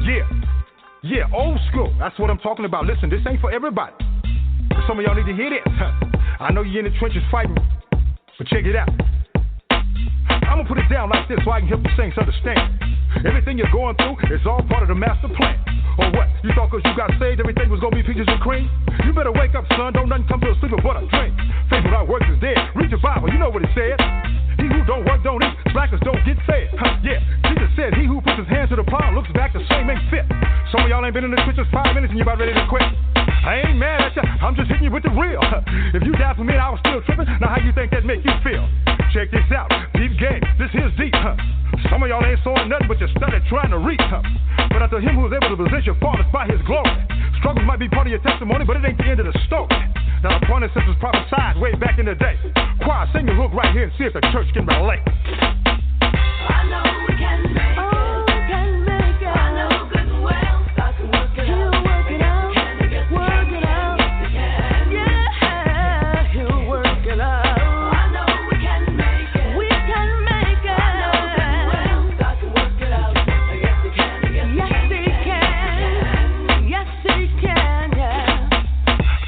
Yeah, old school. That's what I'm talking about. Listen, this ain't for everybody. Some of y'all need to hear this. I know you're in the trenches fighting, but check it out. I'm gonna put it down like this so I can help you saints understand. Everything you're going through is all part of the master plan. Or what? You thought cause you got saved everything was gonna be peaches and cream? You better wake up, son. Don't nothing come to a sleeper but a dream. Faith without works is dead. Read your Bible, you know what it said. He who don't work don't eat. Slackers don't get fed. Yeah, Jesus said he who puts his hands to the plow looks back the same ain't fit. Some of y'all ain't been in the trenches 5 minutes and you about ready to quit. I ain't mad at ya, I'm just hitting you with the real. If you died for me and I was still tripping, now how you think that make you feel? Check this out, deep game, this here's deep. Some of y'all ain't sawing nothing but you started trying to reach. But unto him who is able to possess your fathers by his glory. Struggles might be part of your testimony, but it ain't the end of the story. Now the point is was prophesied way back in the day. Choir, sing the hook right here and see if the church can relate. I know we can make it. I know good and well. I can work it out. Work it out. Work it out. Yeah, he'll work it out. I know we can make it. We can make it. I know good and well. I can work it out. Yes, he can. Yes, he can. Yes, he can. Yeah.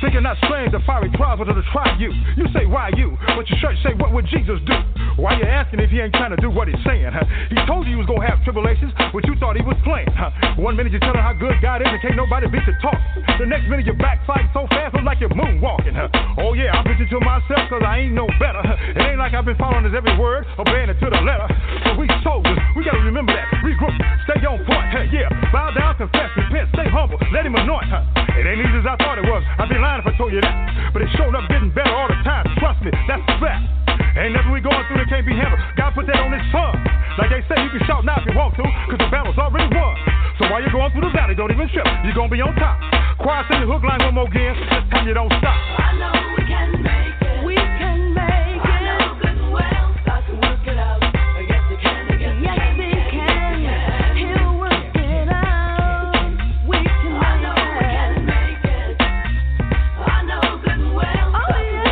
Thinking not strange, the fiery trials are to try you. You say, why you? But your church say, what would Jesus do? Why you asking if he ain't trying to do what he's saying? He told you he was going to have tribulations, but you thought he was playing. 1 minute you're telling how good God is and can't nobody beat your talk. The next minute you're backsliding so fast, look like you're moonwalking. Oh yeah, I'm preaching to myself because I ain't no better. It ain't like I've been following his every word, obeying it to the letter. So we soldiers, we got to remember that. Regroup, stay on point. Yeah, bow down, confess, repent, stay humble, let him anoint. It ain't easy as I thought it was. I'd be lying if I told you that. But it's showing up getting better all the time. Trust me, that's a fact. Ain't nothing we going through that can't be handled. God put that on his son. Like they say, you can shout now if you want to, cause the battle's already won. So while you're going through the valley, don't even trip. You're gonna be on top. Choir, sing the hook line one more again. This time you don't stop. I know we can make it. We can make it. I know good and well. I can work it out. Yes, he can. Yes, he can. He'll work it out. We can make it. I know we can make it. I know good and well. Oh, yeah.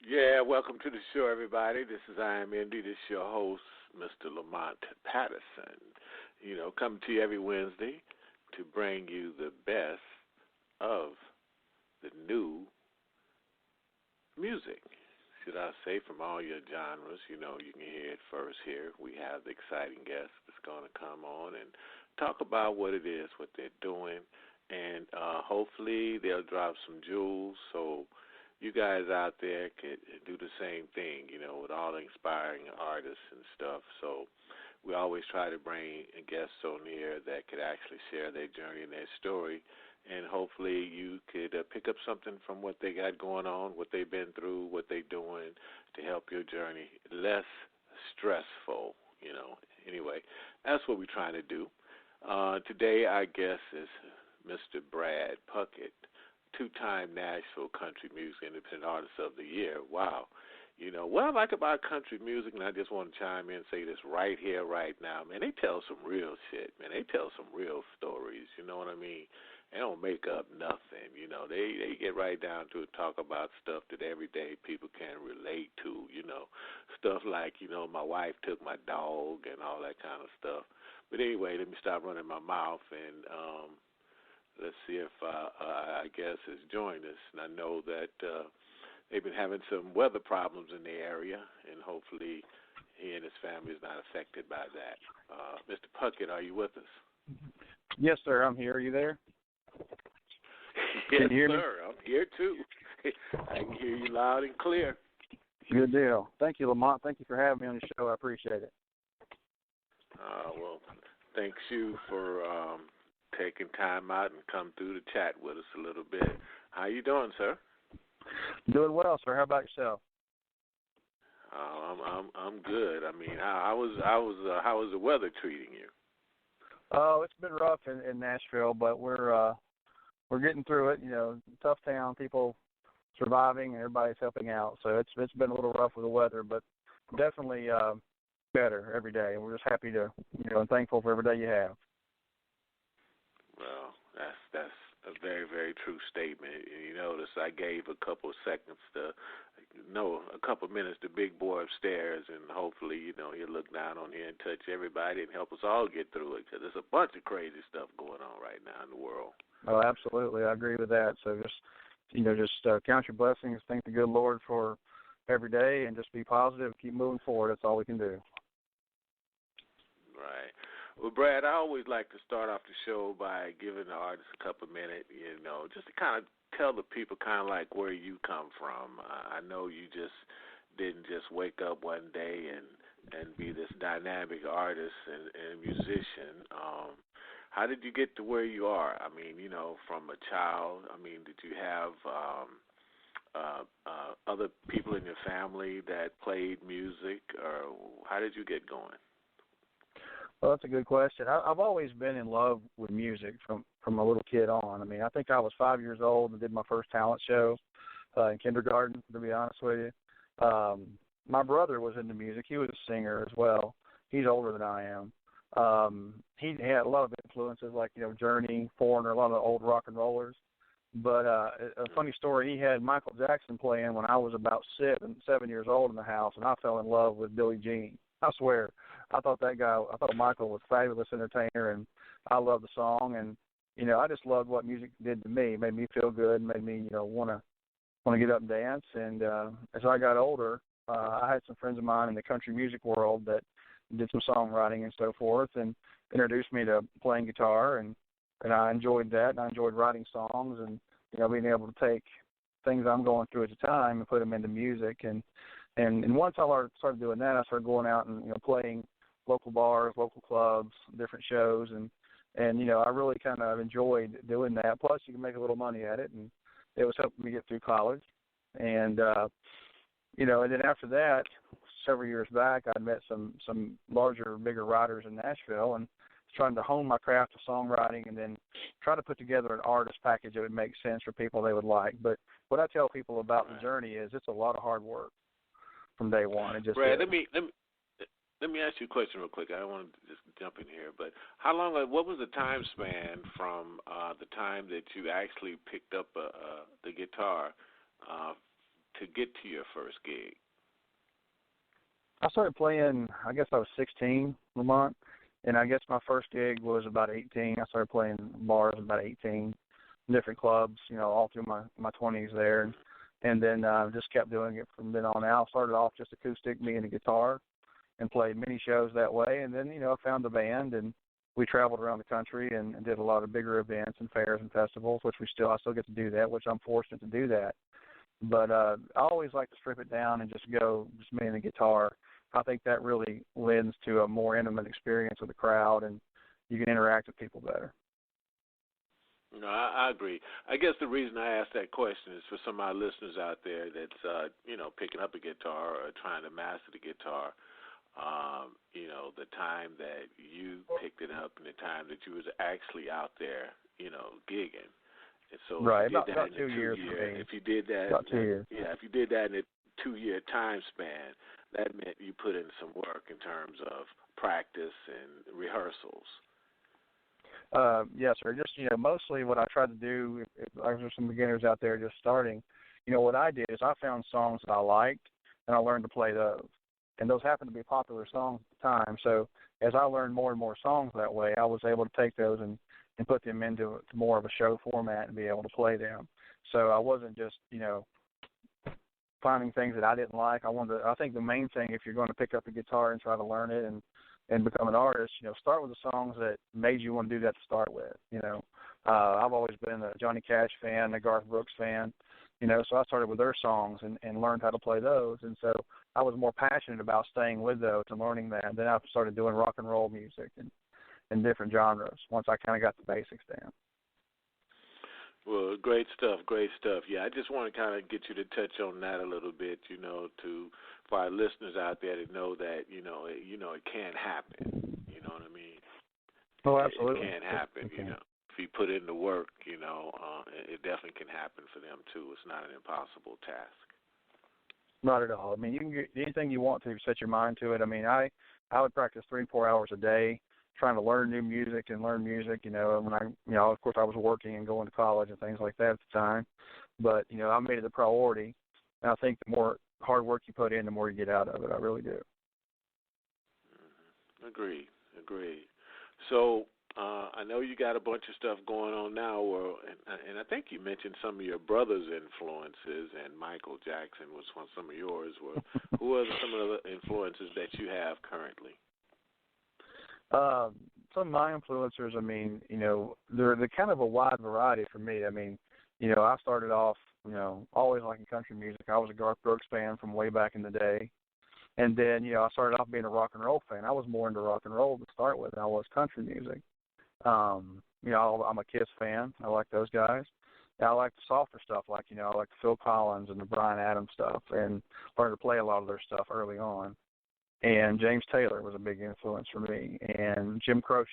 Yeah, welcome to the show, everybody. This is I Am Indy. This is your host, Mr. Lamont Patterson. You know, coming to you every Wednesday to bring you the best of the new music. Should I say from all your genres? You know, you can hear it first here. We have the exciting guest that's going to come on and talk about what it is, what they're doing, and hopefully they'll drop some jewels so you guys out there could do the same thing, you know, with all the inspiring artists and stuff. So we always try to bring guests on here that could actually share their journey and their story, and hopefully you could pick up something from what they got going on, what they've been through, what they're doing to help your journey less stressful, you know. Anyway, that's what we're trying to do. Today our guest is Mr. Brad Puckett, two-time Nashville Country Music Independent Artist of the Year. Wow. You know, what I like about country music, and I just want to chime in and say this right here, right now, man, they tell some real shit, man. They tell some real stories, you know what I mean? They don't make up nothing, you know. They get right down to it, talk about stuff that everyday people can relate to, you know. Stuff like, you know, my wife took my dog and all that kind of stuff. But anyway, let me stop running my mouth, and let's see if I guess has joined us. And I know that they've been having some weather problems in the area, and hopefully he and his family is not affected by that. Mr. Puckett, are you with us? Yes, sir. I'm here. Are you there? Yes, can you hear sir. I'm here, too. I can hear you loud and clear. Good deal. Thank you, Lamont. Thank you for having me on the show. I appreciate it. Well, thanks you for taking time out and come through to chat with us a little bit. How you doing, sir? Doing well, sir. How about yourself? I'm good. I mean, how was the weather treating you? Oh, it's been rough in Nashville, but we're getting through it. You know, tough town, people surviving, and everybody's helping out. So it's been a little rough with the weather, but definitely better every day. And we're just happy to, you know, and thankful for every day you have. Well, that's a very, very true statement. You notice I gave a couple of minutes to Big Boy upstairs, and hopefully, you know, he'll look down on here and touch everybody and help us all get through it, because there's a bunch of crazy stuff going on right now in the world. Oh, absolutely. I agree with that. So just count your blessings, thank the good Lord for every day, and just be positive, keep moving forward. That's all we can do. Right. Well, Brad, I always like to start off the show by giving the artist a couple of minutes, you know, just to kind of tell the people kind of like where you come from. I know you just didn't just wake up one day and be this dynamic artist and musician. How did you get to where you are? I mean, you know, from a child, I mean, did you have other people in your family that played music, or how did you get going? Well, that's a good question. I've always been in love with music from a little kid on. I mean, I think I was 5 years old and did my first talent show in kindergarten, to be honest with you. My brother was into music. He was a singer as well. He's older than I am. He had a lot of influences like, you know, Journey, Foreigner, a lot of the old rock and rollers. But a funny story, he had Michael Jackson playing when I was about 7 years old in the house, and I fell in love with Billie Jean. I swear. I thought Michael was a fabulous entertainer, and I loved the song. And, you know, I just loved what music did to me. It made me feel good, made me, you know, want to get up and dance. And as I got older, I had some friends of mine in the country music world that did some songwriting and so forth, and introduced me to playing guitar, and I enjoyed that, and I enjoyed writing songs, and, you know, being able to take things I'm going through at the time and put them into music. And once I started doing that, I started going out and, you know, playing local bars, local clubs, different shows, and you know, I really kind of enjoyed doing that. Plus, you can make a little money at it, and it was helping me get through college. And you know, and then after that, several years back, I met some larger, bigger writers in Nashville, and trying to hone my craft of songwriting, and then try to put together an artist package that would make sense for people they would like. But what I tell people about the journey is it's a lot of hard work from day one. It just Brad, let me ask you a question real quick. I don't want to just jump in here, but what was the time span from the time that you actually picked up the guitar to get to your first gig? I started playing, I guess I was 16, Lamont, and I guess my first gig was about 18. I started playing bars about 18, different clubs, you know, all through my 20s there. And then just kept doing it from then on out. Started off just acoustic, me and the guitar, and played many shows that way. And then, you know, I found a band, and we traveled around the country and did a lot of bigger events and fairs and festivals, which I still get to do that, which I'm fortunate to do that. But I always like to strip it down and just go just me and the guitar. I think that really lends to a more intimate experience with the crowd, and you can interact with people better. No, I agree. I guess the reason I asked that question is for some of our listeners out there that's, you know, picking up a guitar or trying to master the guitar. You know, the time that you picked it up and the time that you was actually out there, you know, gigging. And so right, if you did about that 2 years. If you did that, about 2 years. Yeah, if you did that in 2-year time span, that meant you put in some work in terms of practice and rehearsals. Yes, sir. Just, mostly what I tried to do, if there's some beginners out there just starting, what I did is I found songs that I liked, and I learned to play those. And those happened to be popular songs at the time. So as I learned more and more songs that way, I was able to take those and put them into more of a show format and be able to play them. So I wasn't just, finding things that I didn't like. I think the main thing, if you're going to pick up a guitar and try to learn it and become an artist, start with the songs that made you want to do that to start with. I've always been a Johnny Cash fan, a Garth Brooks fan, so I started with their songs and learned how to play those. And so I was more passionate about staying with those and learning that. And then I started doing rock and roll music and different genres once I kind of got the basics down. Well, great stuff, great stuff. Yeah, I just want to kind of get you to touch on that a little bit, for our listeners out there to know that, it can happen. You know what I mean? Oh, absolutely. It can happen, If you put in the work, it definitely can happen for them, too. It's not an impossible task. Not at all. I mean, you can get anything you want to set your mind to it. I mean, I would practice 3-4 hours a day trying to learn new music and learn music, when I, of course I was working and going to college and things like that at the time. But, I made it a priority. And I think the more hard work you put in, the more you get out of it. I really do. Agreed. So I know you got a bunch of stuff going on now, and I think you mentioned some of your brother's influences, and Michael Jackson was some of yours. Who are some of the influences that you have currently? Some of my influencers, I mean, they're kind of a wide variety for me. I mean, I started off, always liking country music. I was a Garth Brooks fan from way back in the day. And then, I started off being a rock and roll fan. I was more into rock and roll to start with than I was country music. I'm a Kiss fan. I like those guys. I like the softer stuff, like, I like the Phil Collins and the Bryan Adams stuff, and learned to play a lot of their stuff early on. And James Taylor was a big influence for me, and Jim Croce,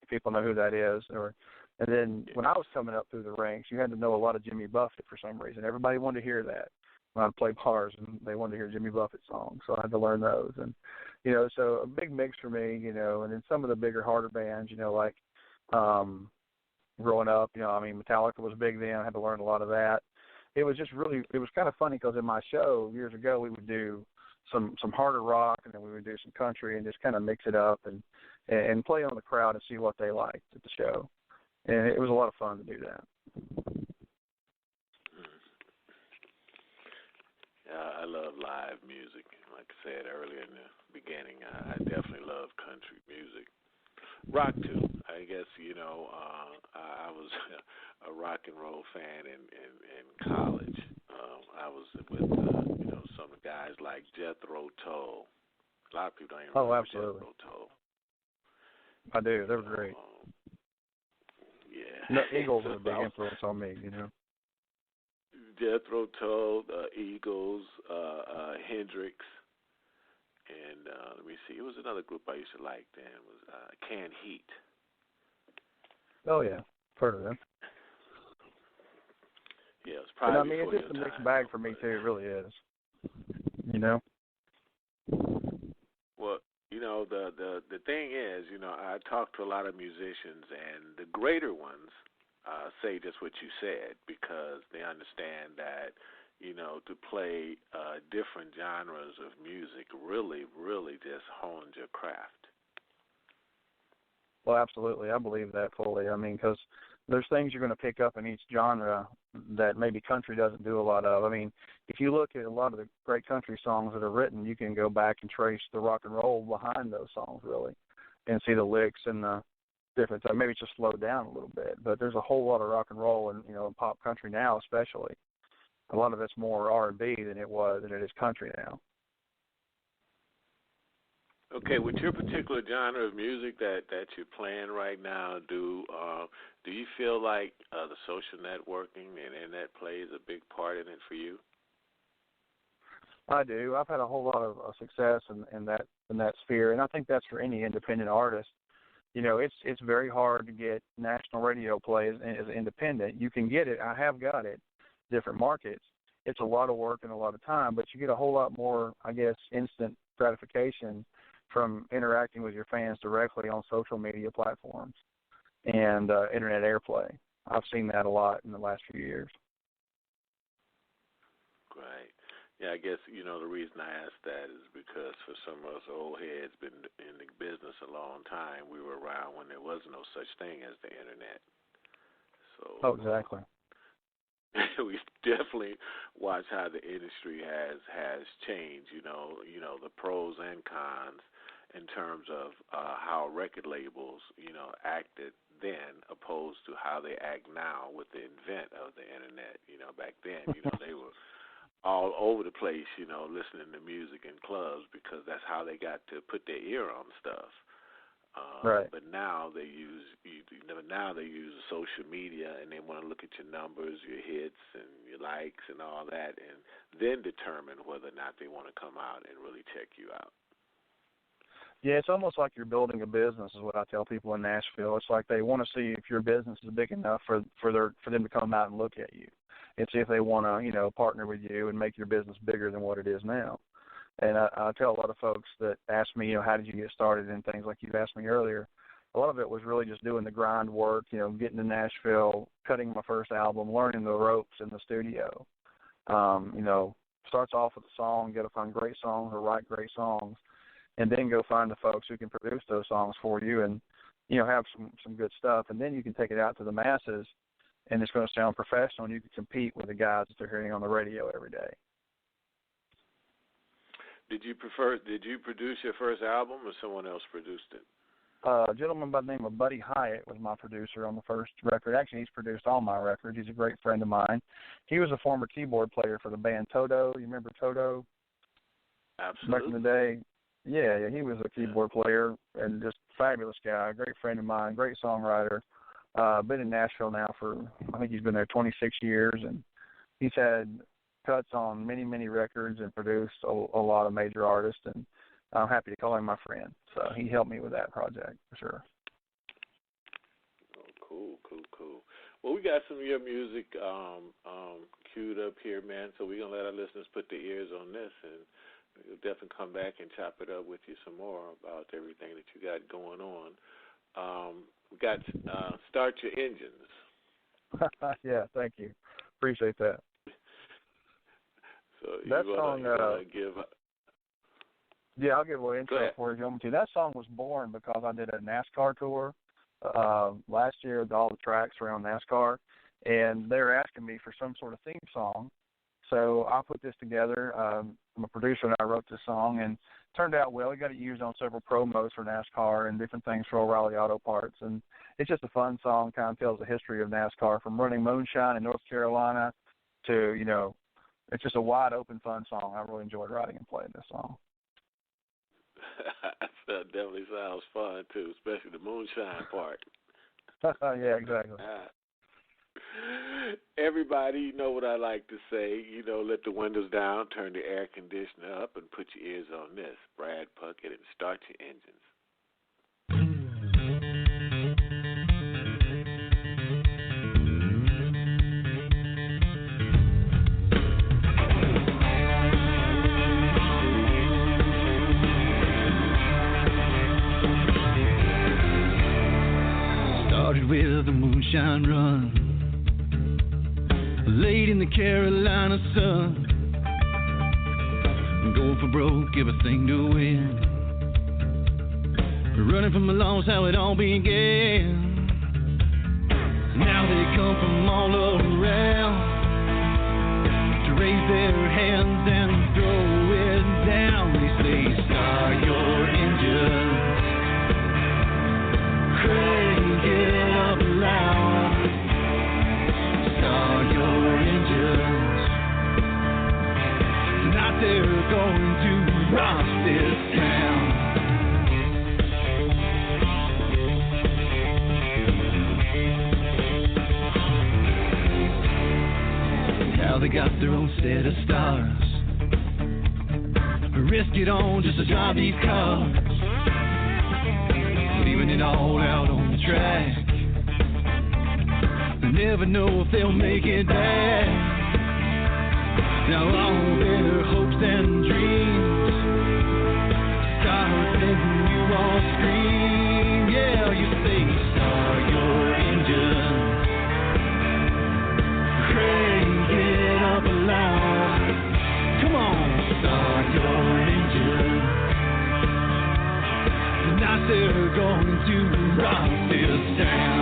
if people know who that is. And then when I was coming up through the ranks, you had to know a lot of Jimmy Buffett for some reason. Everybody wanted to hear that when I'd play bars, and they wanted to hear Jimmy Buffett songs, so I had to learn those. And, so a big mix for me, and then some of the bigger, harder bands, like growing up, Metallica was big then. I had to learn a lot of that. It was kind of funny because in my show years ago, we would do some harder rock, and then we would do some country and just kind of mix it up and play on the crowd and see what they liked at the show. And it was a lot of fun to do that. I love live music. Like I said earlier in the beginning, I definitely love country music. Rock, too. I guess, I was a rock and roll fan in college. I was with, some guys like Jethro Tull. A lot of people don't even remember absolutely. Jethro Tull. I do. They were great. Yeah. The Eagles were a big influence on me, Jethro Tull, Eagles, Hendrix, and let me see. It was another group I used to like then. It was Canned Heat. Oh, yeah. Heard of them. Yeah, it's probably it's just a mixed bag for me, too. It really is. Well, the thing is, I talk to a lot of musicians, and the greater ones say just what you said, because they understand that, to play different genres of music really, really just hones your craft. Well, absolutely. I believe that fully. I mean, because there's things you're going to pick up in each genre that maybe country doesn't do a lot of. I mean, if you look at a lot of the great country songs that are written, you can go back and trace the rock and roll behind those songs, really, and see the licks and the difference. Maybe it's just slowed down a little bit, but there's a whole lot of rock and roll and, in pop country now, especially. A lot of it's more R&B than it is country now. Okay, with your particular genre of music that you're playing right now, do you feel like the social networking and internet plays a big part in it for you? I do. I've had a whole lot of success in that sphere, and I think that's for any independent artist. It's very hard to get national radio play as independent. You can get it. I have got it, different markets. it's a lot of work and a lot of time, but you get a whole lot more, I guess, instant gratification from interacting with your fans directly on social media platforms and internet airplay. I've seen that a lot in the last few years. Right. Yeah, I guess, the reason I asked that is because for some of us old heads been in the business a long time, we were around when there was no such thing as the internet. So exactly. We definitely watch how the industry has changed, the pros and cons in terms of how record labels, acted then opposed to how they act now with the invent of the internet. Back then, they were all over the place, listening to music in clubs because that's how they got to put their ear on stuff. Right. But now they use social media, and they want to look at your numbers, your hits, and your likes, and all that, and then determine whether or not they want to come out and really check you out. Yeah, it's almost like you're building a business, is what I tell people in Nashville. It's like they want to see if your business is big enough for them to come out and look at you, and see if they want to partner with you and make your business bigger than what it is now. And I tell a lot of folks that ask me, how did you get started and things like you asked me earlier. A lot of it was really just doing the grind work, getting to Nashville, cutting my first album, learning the ropes in the studio. Starts off with a song, got to find great songs or write great songs, and then go find the folks who can produce those songs for you and, have some good stuff. And then you can take it out to the masses, and it's going to sound professional, and you can compete with the guys that they're hearing on the radio every day. Did you produce your first album, or someone else produced it? A gentleman by the name of Buddy Hyatt was my producer on the first record. Actually, he's produced all my records. He's a great friend of mine. He was a former keyboard player for the band Toto. You remember Toto? Absolutely. Back in the day. Yeah, he was a keyboard player and just fabulous guy, a great friend of mine, great songwriter. Been in Nashville now for, I think he's been there 26 years, and he's had cuts on many, many records and produced a lot of major artists, and I'm happy to call him my friend. So he helped me with that project for sure. Oh, cool. Well, we got some of your music queued up here, man, so we're going to let our listeners put their ears on this, and we'll definitely come back and chop it up with you some more about everything that you got going on. We got Start Your Engines. Yeah, thank you. Appreciate that. So that song, give... Yeah, I'll give a little intro for you if you want me to. That song was born because I did a NASCAR tour last year with all the tracks around NASCAR, and they were asking me for some sort of theme song. So I put this together. I'm a producer, and I wrote this song, and it turned out well. We got it used on several promos for NASCAR and different things for O'Reilly Auto Parts, and it's just a fun song. Kind of tells the history of NASCAR from running moonshine in North Carolina to, it's just a wide open, fun song. I really enjoyed writing and playing this song. That definitely sounds fun too, especially the moonshine part. Yeah, exactly. Everybody, you know what I like to say, let the windows down, turn the air conditioner up, and put your ears on this. Brad Puckett, and Start Your Engines. Started with a moonshine run, late in the Carolina sun, going for broke, everything to win, running from the loss, how it all began. Now they come from all around to raise their hands and throw it down. They say, start your engine, crank it up loud, start your engines. Tonight they're going to rock this town. How they got their own set of stars, risk it all just to drive these cars, leaving it all out on the track. They never know if they'll make it back. Now all their hopes and dreams start making you all scream. Yeah, you say start your engine, crank it up loud. Come on, start your engine. Tonight they're going to rock this town.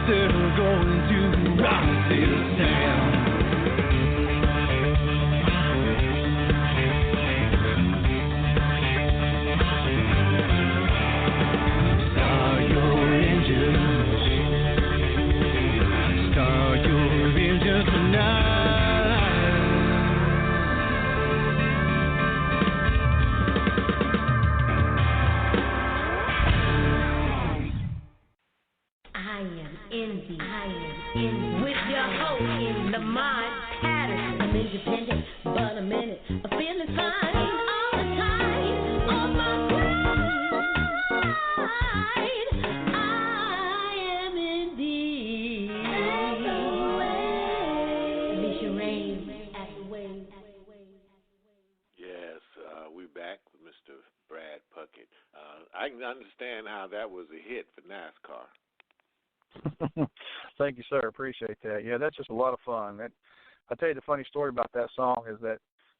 They're going to rock this town. Start your engines. Start your engines tonight. I am indie. With your host in Lamont Patterson. I'm independent, but I'm in it. I'm feeling fine all the time. On my pride, I am indie. Alicia Rain at the wave. Yes, we back with Mr. Brad Puckett. I can understand how that was a hit for NASCAR. Thank you, sir. Appreciate that. Yeah, that's just a lot of fun. I'll tell you the funny story about that song is that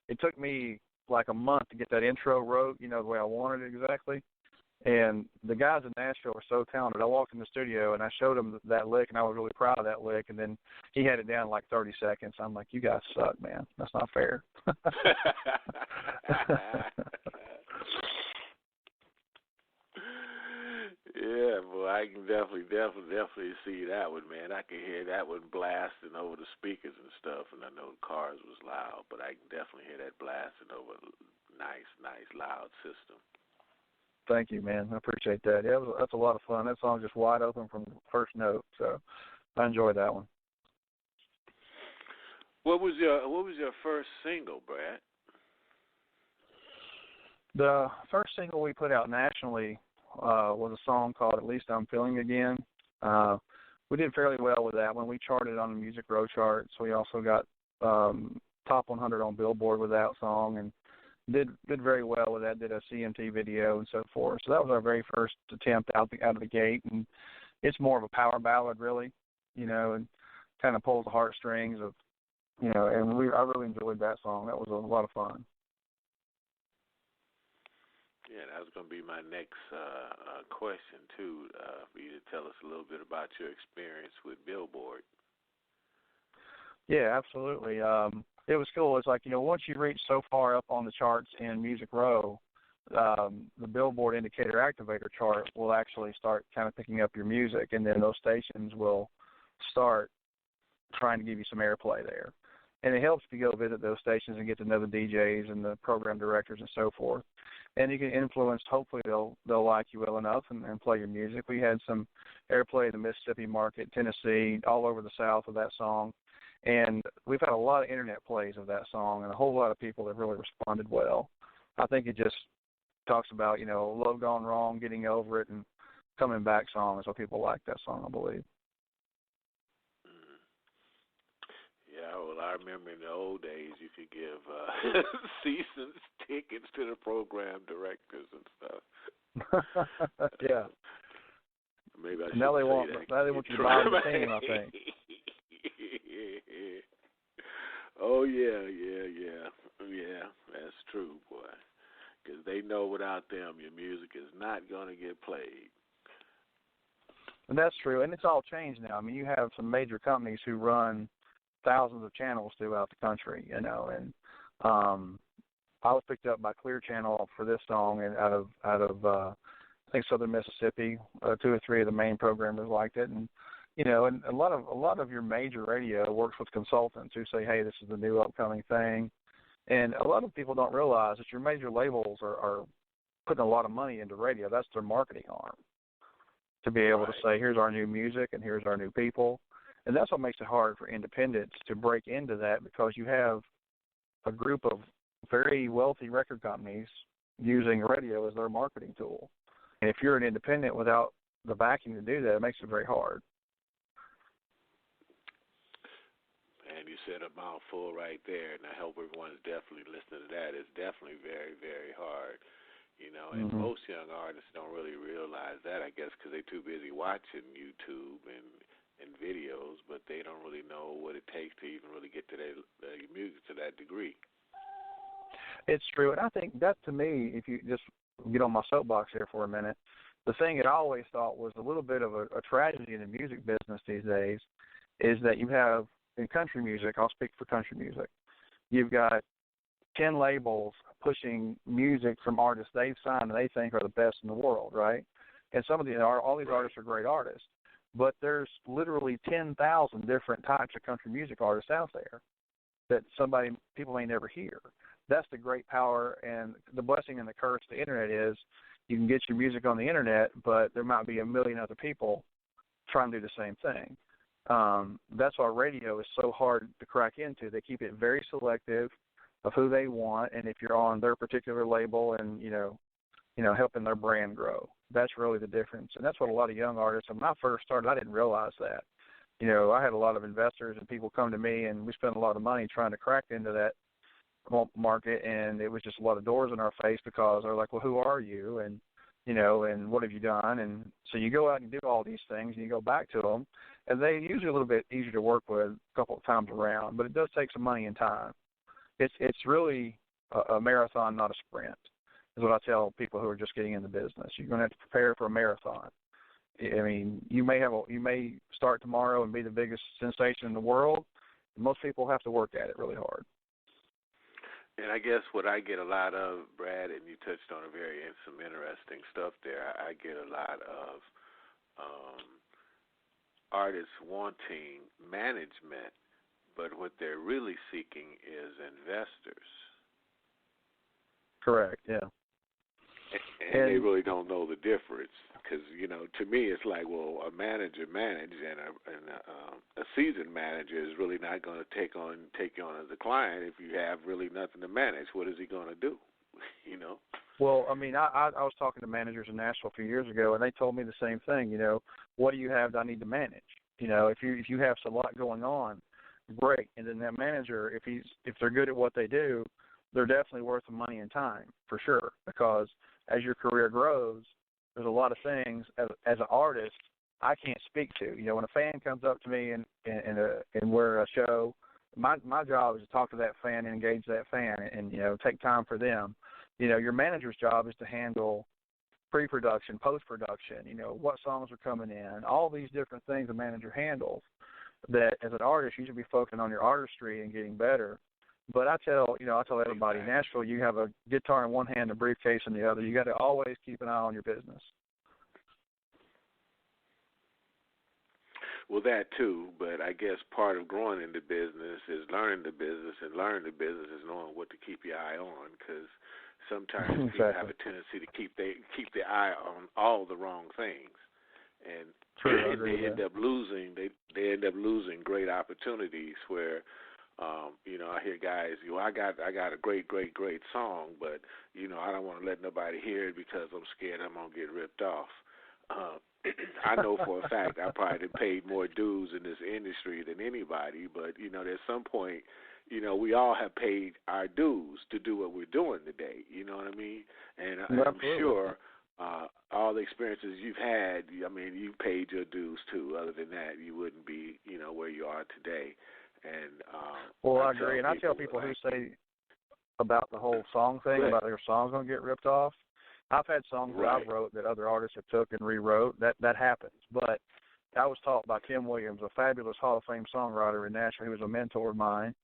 it took me like a month to get that intro wrote, the way I wanted it exactly. And the guys in Nashville are so talented. I walked in the studio and I showed him that lick, and I was really proud of that lick. And then he had it down in like 30 seconds. I'm like, you guys suck, man. That's not fair. Yeah, well, I can definitely see that one, man. I can hear that one blasting over the speakers and stuff, and I know the cars was loud, but I can definitely hear that blasting over a nice, loud system. Thank you, man. I appreciate that. Yeah, that's a lot of fun. That song's just wide open from the first note, so I enjoyed that one. What was your first single, Brad? The first single we put out nationally was a song called At Least I'm Feeling Again. We did fairly well with that one. We charted on the Music Row charts. We also got top 100 on Billboard with that song and did very well with that, did a CMT video and so forth. So that was our very first attempt out of the gate. And it's more of a power ballad, really, and kind of pulls the heartstrings of, and I really enjoyed that song. That was a lot of fun. Yeah, that was going to be my next question, too, for you to tell us a little bit about your experience with Billboard. Yeah, absolutely. It was cool. It's like, once you reach so far up on the charts in Music Row, the Billboard Indicator Activator chart will actually start kind of picking up your music, and then those stations will start trying to give you some airplay there. And it helps if you go visit those stations and get to know the DJs and the program directors and so forth. And you can influence, hopefully they'll like you well enough and play your music. We had some airplay in the Mississippi market, Tennessee, all over the South of that song. And we've had a lot of internet plays of that song, and a whole lot of people have really responded well. I think it just talks about, love gone wrong, getting over it, and coming back song. So people like that song, I believe. Yeah, well, I remember in the old days you could give seasons tickets to the program directors and stuff. Yeah. Maybe I should now they want you to buy the team, I think. Oh yeah, that's true, boy. Because they know without them your music is not going to get played. And that's true, and it's all changed now. I mean, you have some major companies who run thousands of channels throughout the country, and I was picked up by Clear Channel for this song, and out of I think Southern Mississippi, 2 or 3 of the main programmers liked it, and and a lot of your major radio works with consultants who say, hey, this is the new upcoming thing, And a lot of people don't realize that your major labels are putting a lot of money into radio. That's their marketing arm, to be able to say, here's our new music and here's our new people. And that's what makes it hard for independents to break into that, because you have a group of very wealthy record companies using radio as their marketing tool. And if you're an independent without the backing to do that, it makes it very hard. And you said a mouthful right there, and I hope everyone's definitely listening to that. It's definitely very, very hard, and most young artists don't really realize that, I guess, because they're too busy watching YouTube and videos, but they don't really know what it takes to even really get to their music to that degree. It's true, and I think that, to me, if you just get on my soapbox here for a minute, the thing that I always thought was a little bit of a tragedy in the music business these days is that you have, in country music, I'll speak for country music, you've got 10 labels pushing music from artists they've signed and they think are the best in the world, right? And some of all these artists are great artists, but there's literally 10,000 different types of country music artists out there that people may never hear. That's the great power and the blessing and the curse of the internet is you can get your music on the internet, but there might be a million other people trying to do the same thing. That's why radio is so hard to crack into. They keep it very selective of who they want, and if you're on their particular label and, helping their brand grow. That's really the difference. And that's what a lot of young artists, when I first started, I didn't realize that. I had a lot of investors and people come to me, and we spent a lot of money trying to crack into that market, and it was just a lot of doors in our face because they're like, well, who are you? And, and what have you done? And so you go out and do all these things, and you go back to them, and they're usually a little bit easier to work with a couple of times around, but it does take some money and time. It's really a marathon, not a sprint, is what I tell people who are just getting in the business. You're going to have to prepare for a marathon. I mean, you may start tomorrow and be the biggest sensation in the world. Most people have to work at it really hard. And I guess what I get a lot of, Brad, and you touched on some interesting stuff there, I get a lot of artists wanting management, but what they're really seeking is investors. Correct, yeah. And they really don't know the difference because, to me it's like, well, a manager manages and a seasoned manager is really not going to take you on as a client if you have really nothing to manage. What is he going to do, Well, I mean, I was talking to managers in Nashville a few years ago, and they told me the same thing, what do you have that I need to manage? If you have a lot going on, great. And then that manager, if they're good at what they do, they're definitely worth the money and time, for sure, because as your career grows, there's a lot of things as an artist I can't speak to. When a fan comes up to me and we're a show, my job is to talk to that fan and engage that fan and take time for them. Your manager's job is to handle pre-production, post-production, what songs are coming in, all these different things a manager handles that as an artist you should be focusing on your artistry and getting better. But I tell everybody, Nashville, you have a guitar in one hand and a briefcase in the other. You got to always keep an eye on your business. Well, that too, but I guess part of growing in the business is learning the business, and learning the business is knowing what to keep your eye on, because sometimes people have a tendency to keep their eye on all the wrong things, and they end up losing. They end up losing great opportunities where. I hear guys, I got a great song, but, I don't want to let nobody hear it because I'm scared I'm going to get ripped off. I know for a fact I probably paid more dues in this industry than anybody, but, at some point, we all have paid our dues to do what we're doing today, you know what I mean? And I'm sure all the experiences you've had, you've paid your dues too. Other than that, you wouldn't be, where you are today. And I agree, and I tell people who say about the whole song thing, about their songs going to get ripped off, I've had songs that I've wrote that other artists have took and rewrote. That happens. But I was taught by Kim Williams, a fabulous Hall of Fame songwriter in Nashville. He was a mentor of mine.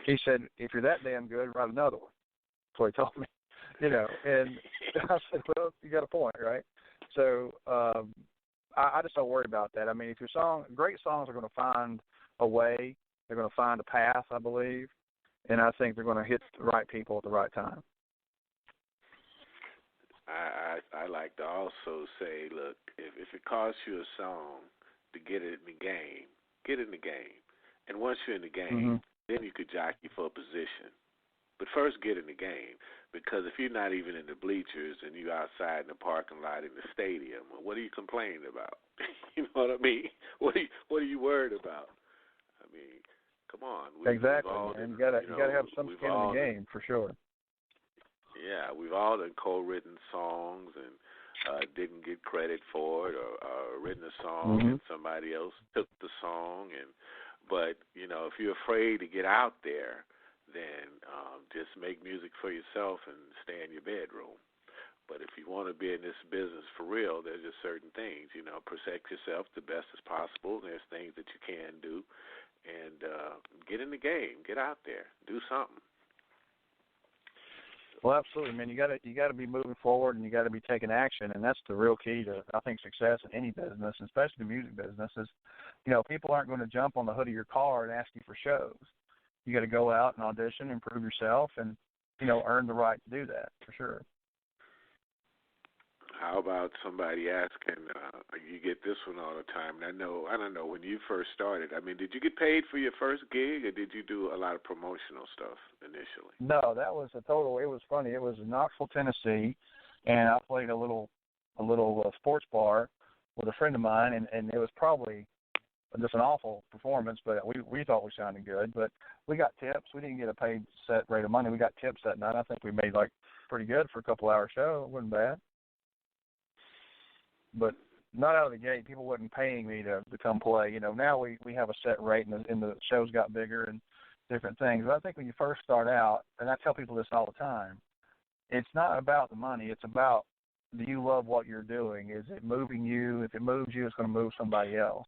He said, if you're that damn good, write another one. That's what he told me. And I said, well, you got a point, right? So I just don't worry about that. I mean, if great songs are going to find a way. They're going to find a path, I believe. and I think they're going to hit the right people at the right time. I like to also say, look, if it costs you a song to get it in the game, get in the game. And once you're in the game, then you could jockey for a position. But first get in the game, because if you're not even in the bleachers and you're outside in the parking lot in the stadium, well, what are you complaining about? You know what I mean? What are you worried about? I mean, come on. Exactly, man. You gotta have some skin in the game for sure. Yeah, we've all done co-written songs and didn't get credit for it, or written a song and somebody else took the song. But if you're afraid to get out there, then just make music for yourself and stay in your bedroom. But if you want to be in this business for real, there's just certain things. Protect yourself the best as possible. There's things that you can do, and get in the game, get out there, do something. Well, absolutely, man. You got to be moving forward, and you got to be taking action, and that's the real key to, I think, success in any business, especially the music business. Is people aren't going to jump on the hood of your car and ask you for shows. You got to go out and audition, and prove yourself, and earn the right to do that for sure. How about somebody asking? You get this one all the time. And I don't know when you first started. I mean, did you get paid for your first gig, or did you do a lot of promotional stuff initially? No, that was a total. It was funny. It was in Knoxville, Tennessee, and I played a little sports bar with a friend of mine, and it was probably just an awful performance, but we thought we sounded good. But we got tips. We didn't get a paid set rate of money. We got tips that night. I think we made pretty good for a couple-hour show. It wasn't bad. But not out of the gate, people wasn't paying me to come play. Now we have a set rate, and the shows got bigger and different things. But I think when you first start out, and I tell people this all the time, it's not about the money. It's about, do you love what you're doing? Is it moving you? If it moves you, it's going to move somebody else.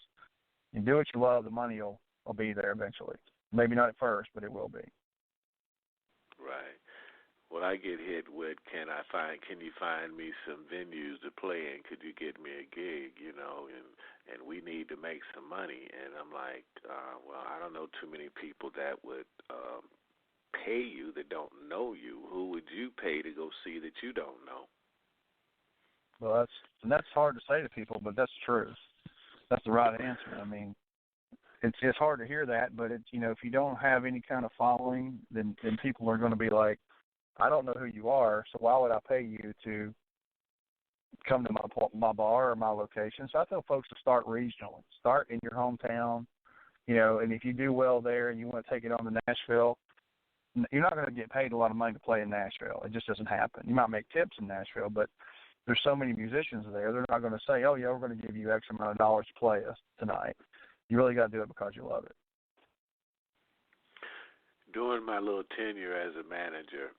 You do what you love, the money will be there eventually. Maybe not at first, but it will be. Right. Well, I get hit with, can you find me some venues to play in? Could you get me a gig, and we need to make some money. And I'm like, well, I don't know too many people that would pay you that don't know you. Who would you pay to go see that you don't know? Well, that's hard to say to people, but that's true. That's the right answer. I mean, it's hard to hear that, but it's if you don't have any kind of following, then people are going to be like, I don't know who you are, so why would I pay you to come to my bar or my location? So I tell folks to start regionally. Start in your hometown, and if you do well there and you want to take it on to Nashville, you're not going to get paid a lot of money to play in Nashville. It just doesn't happen. You might make tips in Nashville, but there's so many musicians there, they're not going to say, oh, yeah, we're going to give you X amount of dollars to play us tonight. You really got to do it because you love it. During my little tenure as a manager,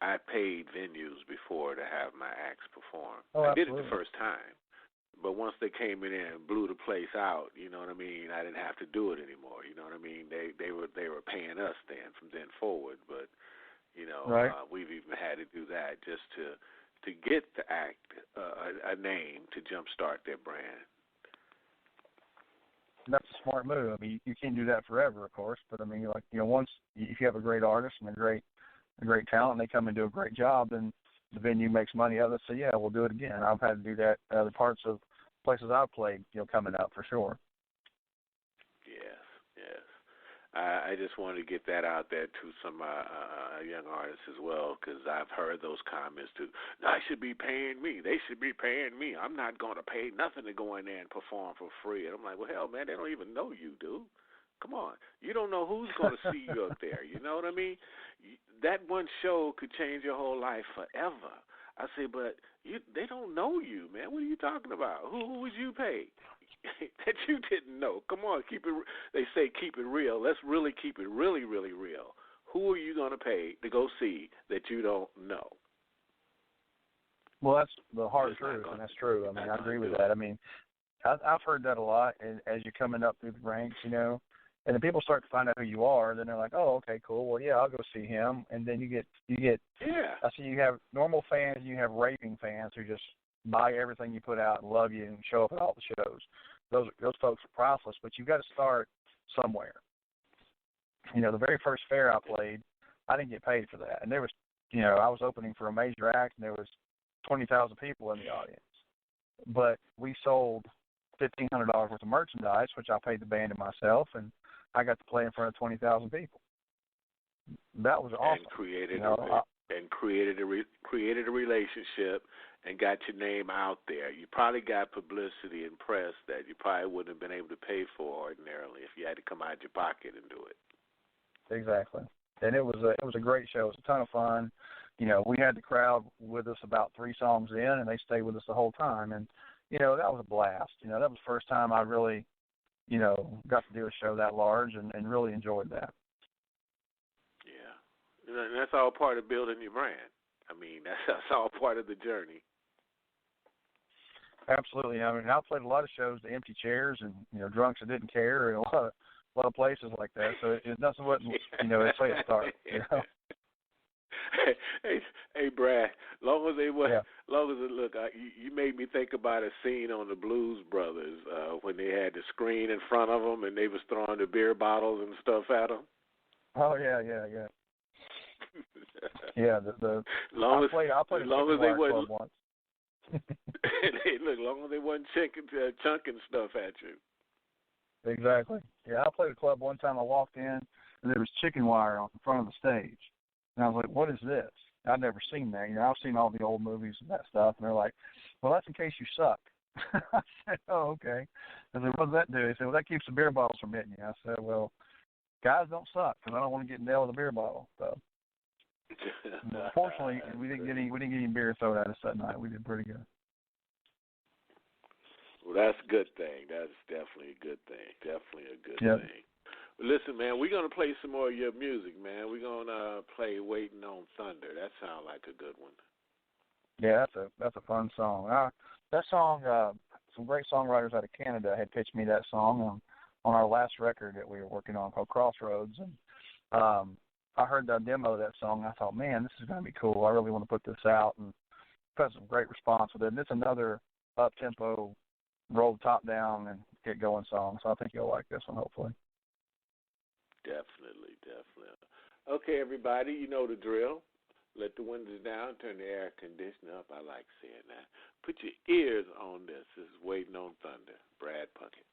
I paid venues before to have my acts perform. I did it the first time, but once they came in and blew the place out, you know what I mean, I didn't have to do it anymore. You know what I mean? They were paying us then from then forward, but right. We've even had to do that just to get the act a name to jumpstart their brand. That's a smart move. I mean, you can't do that forever, of course, but I mean, once if you have a great artist and a great talent, and they come and do a great job, then the venue makes money out of it. So yeah, we'll do it again. I've had to do that at other parts of places I've played, coming up for sure. Yes. I just wanted to get that out there to some young artists as well, because I've heard those comments too. They should be paying me. They should be paying me. I'm not going to pay nothing to go in there and perform for free. And I'm like, well, hell, man, they don't even know you, dude. Come on. You don't know who's going to see you up there. You know what I mean? That one show could change your whole life forever. I say, but they don't know you, man. What are you talking about? Who would you pay? That you didn't know. Come on, keep it. They say keep it real. Let's really keep it really, really real. Who are you going to pay to go see that you don't know? Well, that's the hard truth, and that's true. I mean, I agree with that. I mean, I've heard that a lot as you're coming up through the ranks, and then people start to find out who you are. Then they're like, oh, okay, cool. Well, yeah, I'll go see him. And then you get. Yeah. I see you have normal fans, and you have raving fans who just buy everything you put out and love you and show up at all the shows. Those folks are priceless, but you've got to start somewhere. the very first fair I played, I didn't get paid for that. And there was, I was opening for a major act, and there was 20,000 people in the audience. But we sold $1,500 worth of merchandise, which I paid the band and myself, and I got to play in front of 20,000 people. That was awesome. And created a relationship and got your name out there. You probably got publicity and press that you probably wouldn't have been able to pay for ordinarily if you had to come out your pocket and do it. Exactly. And it was a great show. It was a ton of fun. We had the crowd with us about 3 songs in, and they stayed with us the whole time. And, that was a blast. That was the first time I really, got to do a show that large and really enjoyed that. Yeah. And that's all part of building your brand. I mean, that's all part of the journey. Absolutely. I mean, I played a lot of shows to empty chairs and, drunks that didn't care, and a lot of places like that. So it doesn't wasn't, it's way to start. Hey, Brad. Long as look, you made me think about a scene on the Blues Brothers when they had the screen in front of them and they was throwing the beer bottles and stuff at them. Oh yeah. Yeah, I played a Pickin Wildflowers club once. Look, long as they wasn't chunking stuff at you. Exactly. Yeah, I played a club one time. I walked in, and there was chicken wire on the front of the stage. And I was like, what is this? I'd never seen that. I've seen all the old movies and that stuff. And they're like, well, that's in case you suck. I said, oh, okay. I said, what does that do? They said, well, that keeps the beer bottles from hitting you. I said, well, guys don't suck because I don't want to get nailed with a beer bottle. So, fortunately, we didn't get any beer thrown at us that night. We did pretty good. Well, that's a good thing. That's definitely a good thing. Thing. Well, listen, man, we're going to play some more of your music, man. We're going to play Waiting on Thunder. That sounds like a good one. Yeah, that's a fun song. That song, some great songwriters out of Canada had pitched me that song on our last record that we were working on called Crossroads. And I heard the demo of that song, and I thought, man, this is going to be cool. I really want to put this out. And got some great response with it. And it's another up-tempo, roll the top down and get going song. So I think you'll like this one, hopefully. Definitely. Okay, everybody, you know the drill. Let the windows down, turn the air conditioner up. I like saying that. Put your ears on this. This is Waiting on Thunder. Brad Puckett.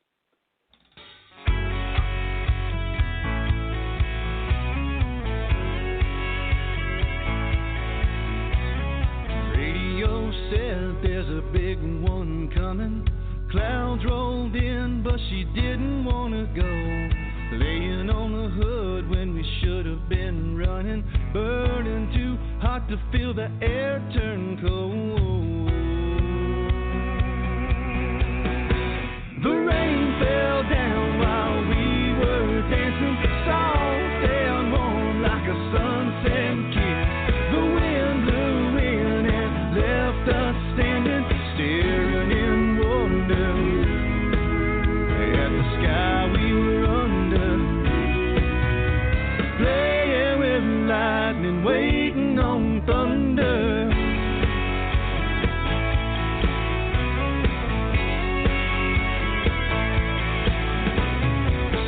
Radio said there's a big one coming. Clouds rolled in, but she didn't want to go. Laying on the hood when we should have been running. Burning too hot to feel the air turn cold. The rain fell down while we were dancing. Soft and warm like a sunset kiss. The wind blew in and left us standing, staring in wonder at the sky we were under, playing with lightning, waiting on thunder.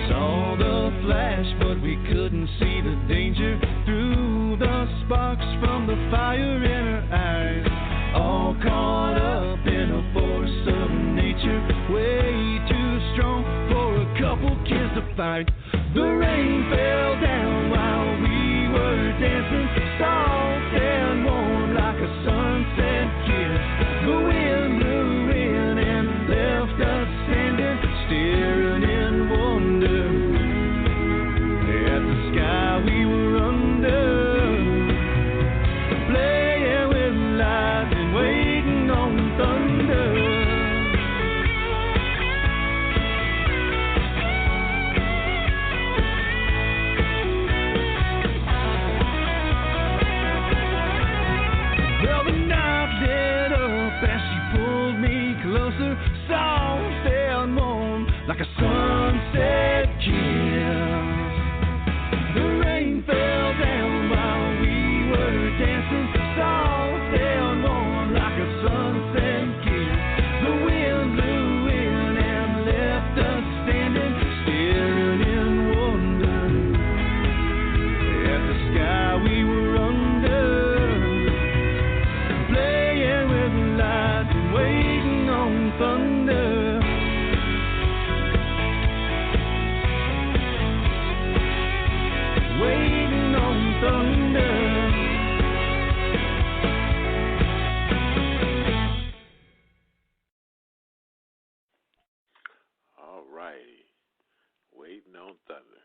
Saw the flash, but we couldn't see the danger through the sparks from the fire in her eyes. All caught up in a force of nature, way too strong for a couple kids to fight. The rain fell down while we were dancing, soft and warm like a sunset kiss. The wind blew in and left us standing, staring in wonder at the sky we were under, playing with lightning, waiting on thunder. Well, the night lit up as she pulled me closer, soft and warm like a sunset kiss. The rain fell down while we were dancing, soft and warm like a sunset kiss. The wind blew in and left us standing, staring in wonder on Thunder.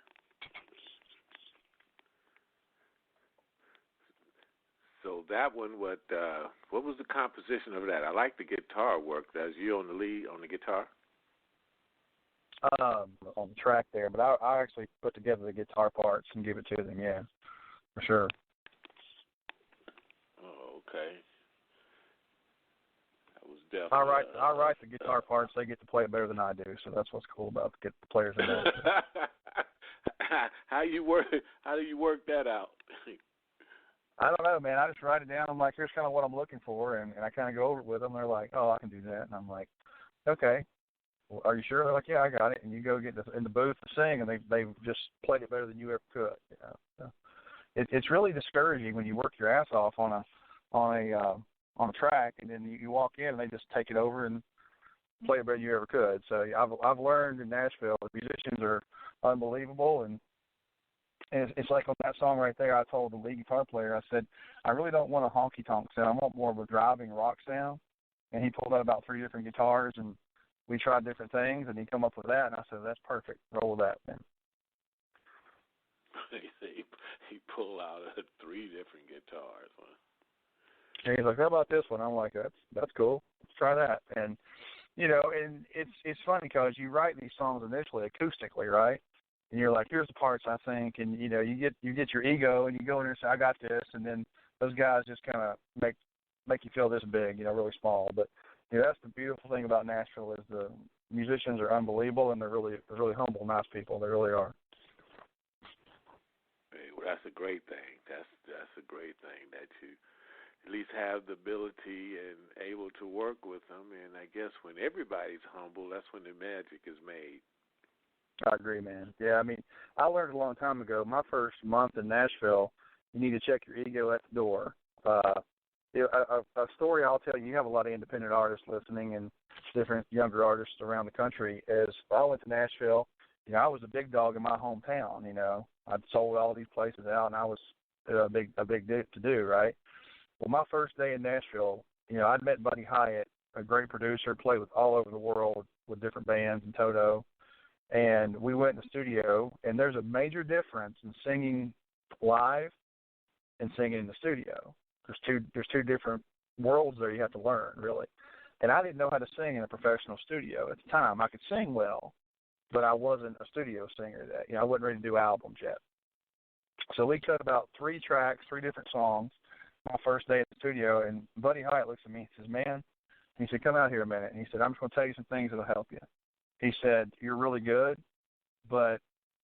So that one, what was the composition of that? I like the guitar work. That's you on the lead on the guitar? On the track there, but I actually put together the guitar parts and give it to them, yeah, for sure. Oh, okay. That was definitely. I write the guitar parts. They get to play it better than I do, so that's what's cool about the players in there. How do you work that out? I don't know, man. I just write it down. I'm like, here's kind of what I'm looking for, and I kind of go over it with them. They're like, oh, I can do that, and I'm like, okay. Well, are you sure? They're like, yeah, I got it. And you go get in the booth to sing, and they've just played it better than you ever could. You know? So it's really discouraging when you work your ass off on a track, and then you walk in and they just take it over and play it better than you ever could. So I've learned in Nashville the musicians are unbelievable, and it's like on that song right there. I told the lead guitar player, I said, I really don't want a honky tonk sound. I want more of a driving rock sound. And he pulled out about 3 different guitars, and we tried different things, and he come up with that, and I said, that's perfect. Roll with that, man. He pulled out 3 different guitars. Huh? And he's like, how about this one? I'm like, that's cool. Let's try that. And, you know, and it's funny because you write these songs initially acoustically, right? And you're like, here's the parts I think, and, you know, you get your ego, and you go in there and say, I got this, and then those guys just kind of make you feel this big, you know, really small. But you know, that's the beautiful thing about Nashville is the musicians are unbelievable, and they're really humble, nice people. They really are. Hey, well, that's a great thing. That's a great thing that you at least have the ability and able to work with them. And I guess when everybody's humble, that's when the magic is made. I agree, man. Yeah, I mean, I learned a long time ago. My first month in Nashville, you need to check your ego at the door. A story I'll tell you, you have a lot of independent artists listening and different younger artists around the country, is I went to Nashville, you know, I was a big dog in my hometown, you know. I'd sold all these places out, and I was a big to do, right? Well, my first day in Nashville, you know, I'd met Buddy Hyatt, a great producer, played with all over the world with different bands and Toto, and we went in the studio, and there's a major difference in singing live and singing in the studio. There's two different worlds there you have to learn, really. And I didn't know how to sing in a professional studio at the time. I could sing well, but I wasn't a studio singer. That, you know, I wasn't ready to do albums yet. So we cut about 3 tracks, 3 different songs, my first day at the studio, and Buddy Hyatt looks at me and says, man, he said, come out here a minute. And he said, I'm just going to tell you some things that will help you. He said, you're really good, but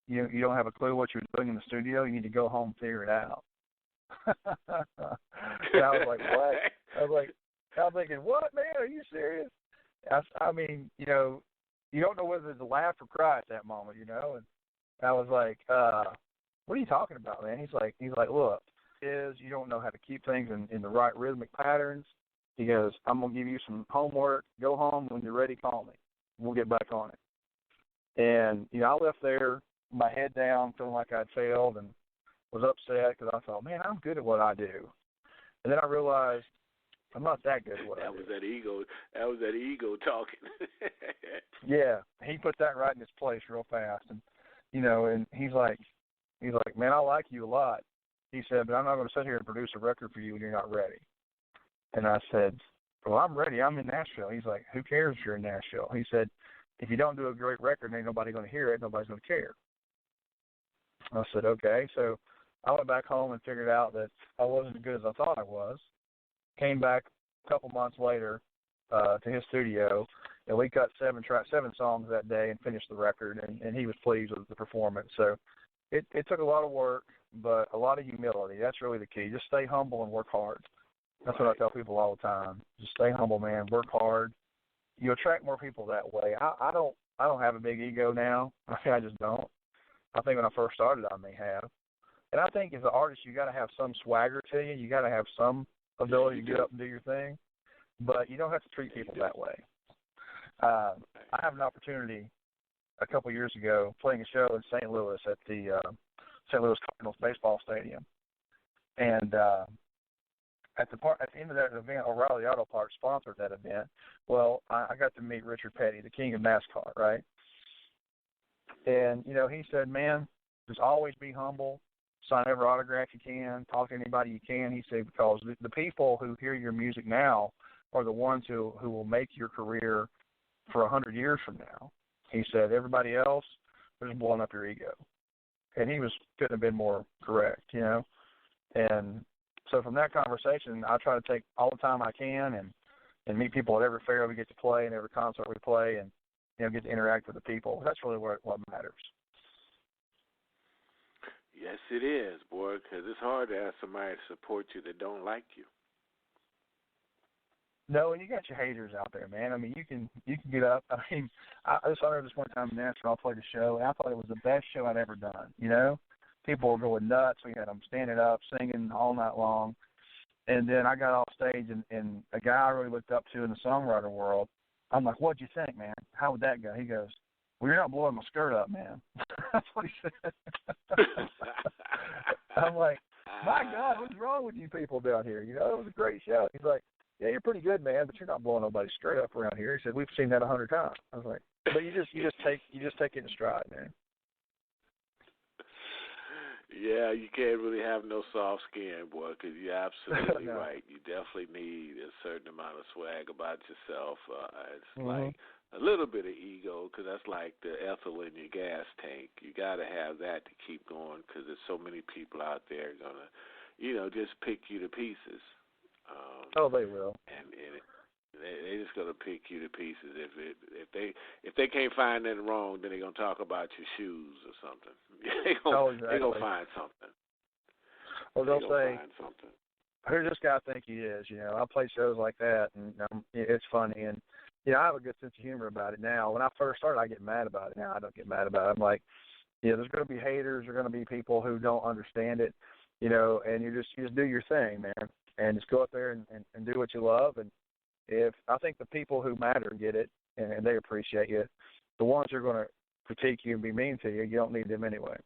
you don't have a clue what you're doing in the studio. You need to go home and figure it out. And I was like, what? I was thinking, what, man? Are you serious? I mean, you know, you don't know whether to laugh or cry at that moment, you know. And I was like, what are you talking about, man? He's like, look, you don't know how to keep things in the right rhythmic patterns. He goes, I'm gonna give you some homework. Go home, when you're ready, call me. We'll get back on it. And you know, I left there, my head down, feeling like I'd failed, and was upset because I thought, man, I'm good at what I do. And then I realized I'm not that good at what I do. That was that ego talking. Yeah, he put that right in his place real fast. And you know, and he's like, man, I like you a lot. He said, but I'm not going to sit here and produce a record for you when you're not ready. And I said, well, I'm ready. I'm in Nashville. He's like, who cares if you're in Nashville? He said, if you don't do a great record, ain't nobody going to hear it. Nobody's going to care. I said, okay. So I went back home and figured out that I wasn't as good as I thought I was. Came back a couple months later to his studio, and we cut 7 songs that day and finished the record, and he was pleased with the performance. So it took a lot of work, but a lot of humility. That's really the key. Just stay humble and work hard. That's what I tell people all the time. Just stay humble, man. Work hard. You attract more people that way. I don't have a big ego now. I just don't. I think when I first started, I may have. And I think as an artist, you got to have some swagger to you. You got to have some ability to get up and do your thing. But you don't have to treat people that way. I have an opportunity a couple years ago playing a show in St. Louis at the St. Louis Cardinals baseball stadium. And at the end of that event, O'Reilly Auto Parts sponsored that event. Well, I got to meet Richard Petty, the king of NASCAR, right? And, he said, man, just always be humble, sign every autograph you can, talk to anybody you can. He said, because the people who hear your music now are the ones who will make your career for 100 years from now. He said, everybody else, they're just blowing up your ego. And he couldn't have been more correct, And so from that conversation, I try to take all the time I can and meet people at every fair we get to play and every concert we play and, get to interact with the people. That's really what matters. Yes, it is, boy, because it's hard to ask somebody to support you that don't like you. No, and you got your haters out there, man. I mean, you can get up. I mean, I saw this one time in Nashville. I played a show, and I thought it was the best show I'd ever done, People were going nuts. We had them standing up, singing all night long. And then I got off stage, and a guy I really looked up to in the songwriter world, I'm like, what'd you think, man? How would that go? He goes, well, you're not blowing my skirt up, man. That's what he said. I'm like, my God, what's wrong with you people down here? It was a great show. He's like, yeah, you're pretty good, man, but you're not blowing nobody straight up around here. He said, we've seen that 100 times. I was like, but you just take it in stride, man. Yeah, you can't really have no soft skin, boy, because you're absolutely No. right. You definitely need a certain amount of swag about yourself. It's Mm-hmm. like a little bit of ego, because that's like the ethyl in your gas tank. You got to have that to keep going, because there's so many people out there going to, just pick you to pieces. They will. And they just gonna pick you to pieces. If they can't find anything wrong, then they're gonna talk about your shoes or something. They gonna find something. Well, they'll say, who does this guy think he is? I play shows like that, and it's funny. And I have a good sense of humor about it now. When I first started, I get mad about it. Now I don't get mad about it. I'm like, there's going to be haters. There's going to be people who don't understand it. And you just do your thing, man, and just go up there and do what you love. And if I think the people who matter get it and they appreciate you, the ones who are going to critique you and be mean to you, you don't need them anyway.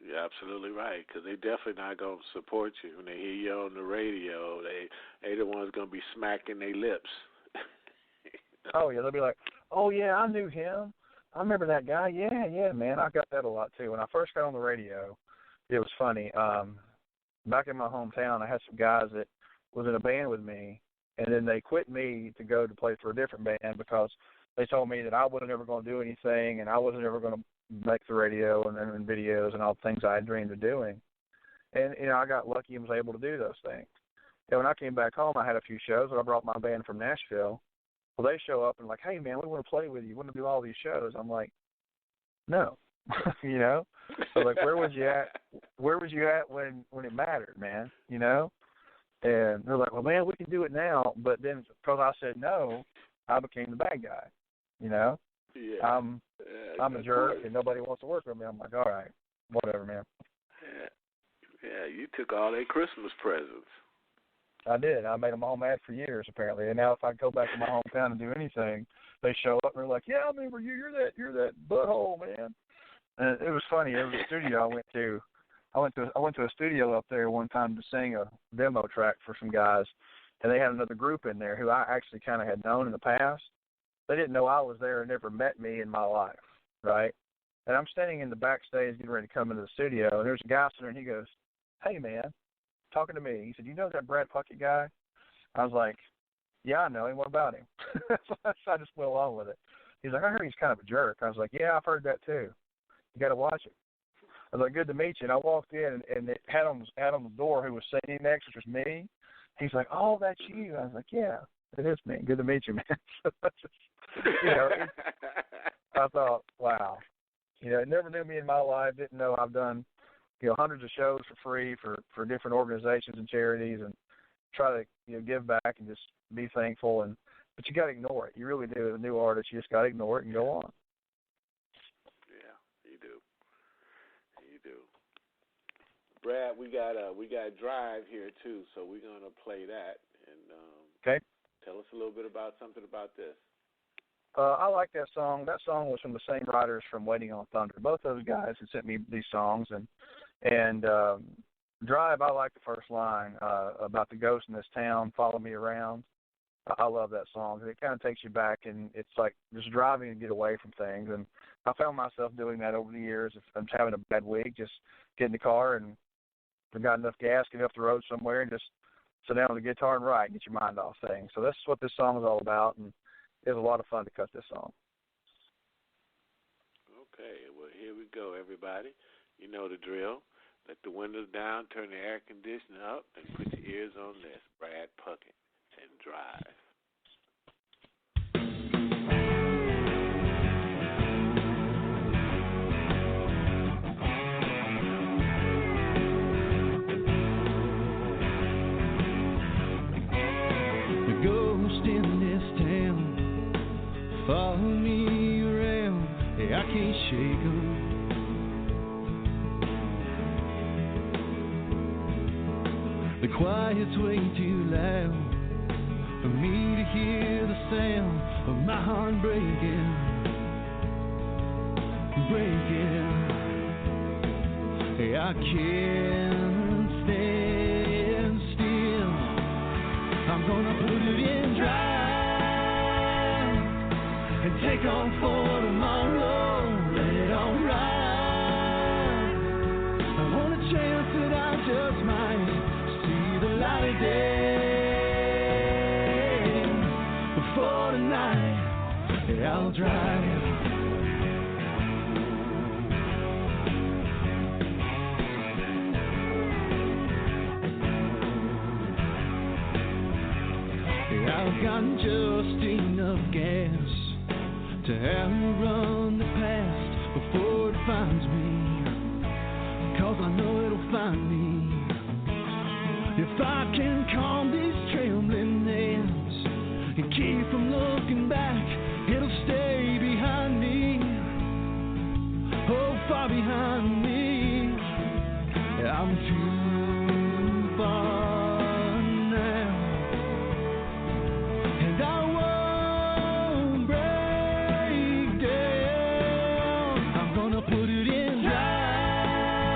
You're absolutely right, because they definitely not going to support you. When they hear you on the radio, they the ones going to be smacking their lips. Oh, yeah, they'll be like, oh, yeah, I knew him. I remember that guy. Yeah, man, I got that a lot, too. When I first got on the radio, it was funny. Back in my hometown, I had some guys that was in a band with me, and then they quit me to go to play for a different band because they told me that I wasn't ever going to do anything and I wasn't ever going to make the radio and videos and all the things I had dreamed of doing. And, I got lucky and was able to do those things. And when I came back home, I had a few shows, and I brought my band from Nashville. Well, they show up and like, hey, man, we want to play with you. We want to do all these shows. I'm like, no. So like, where was you at? Where was you at when it mattered, man? And they're like, well, man, we can do it now. But then because I said no, I became the bad guy. Yeah. I'm a jerk, and nobody wants to work with me. I'm like, all right, whatever, man. Yeah, you took all their Christmas presents. I did. I made them all mad for years, apparently. And now if I go back to my hometown and do anything, they show up and they're like, yeah, I remember you. You're that butthole, man. And it was funny. There was a studio I went to. I went to a studio up there one time to sing a demo track for some guys, and they had another group in there who I actually kind of had known in the past. They didn't know I was there and never met me in my life, right? And I'm standing in the backstage getting ready to come into the studio, and there's a guy sitting there, and he goes, hey, man, talking to me. He said, you know that Brad Puckett guy? I was like, yeah, I know him. What about him? So I just went along with it. He's like, I heard he's kind of a jerk. I was like, yeah, I've heard that too. You got to watch it. I was like, good to meet you. And I walked in, and it had on the door who was sitting next, which was me. He's like, oh, that's you. I was like, yeah, it is me. Good to meet you, man. So that's just, I thought, wow. Never knew me in my life. Didn't know I've done, hundreds of shows for free for different organizations and charities, and try to give back and just be thankful. But you got to ignore it. You really do. As a new artist, you just got to ignore it and go on. Yeah, you do. Brad, we got Drive here too, so we're gonna play that. And okay. Tell us a little bit about something about this. I like that song. That song was from the same writers from Waiting on Thunder. Both those guys had sent me these songs, and Drive, I like the first line about the ghost in this town, follow me around. I love that song. It kind of takes you back, and it's like just driving to get away from things. And I found myself doing that over the years. If I'm having a bad week, just get in the car and if I've got enough gas, get off the road somewhere and just sit down on the guitar and write and get your mind off things. So that's what this song is all about, and it was a lot of fun to cut this song. Okay, well, here we go, everybody. You know the drill. Let the windows down, turn the air conditioner up, and put your ears on this. Brad Puckett and Drive. The ghost in this town follow me around. Yeah, I can't shake 'em. The quiet's way too loud for me to hear the sound of my heart breaking. Hey, I can't stand still. I'm gonna put it in drive and take on for tomorrow. Let it all ride. I want a chance that I just might see the light of day. Before tonight, I'll drive. I've got just enough gas to outrun the past before it finds me, 'cause I know it'll find me. If I can calm these trembling hands and keep from looking back, it'll stay behind me, oh, far behind me. I'm too far now, and I won't break down. I'm gonna put it in drive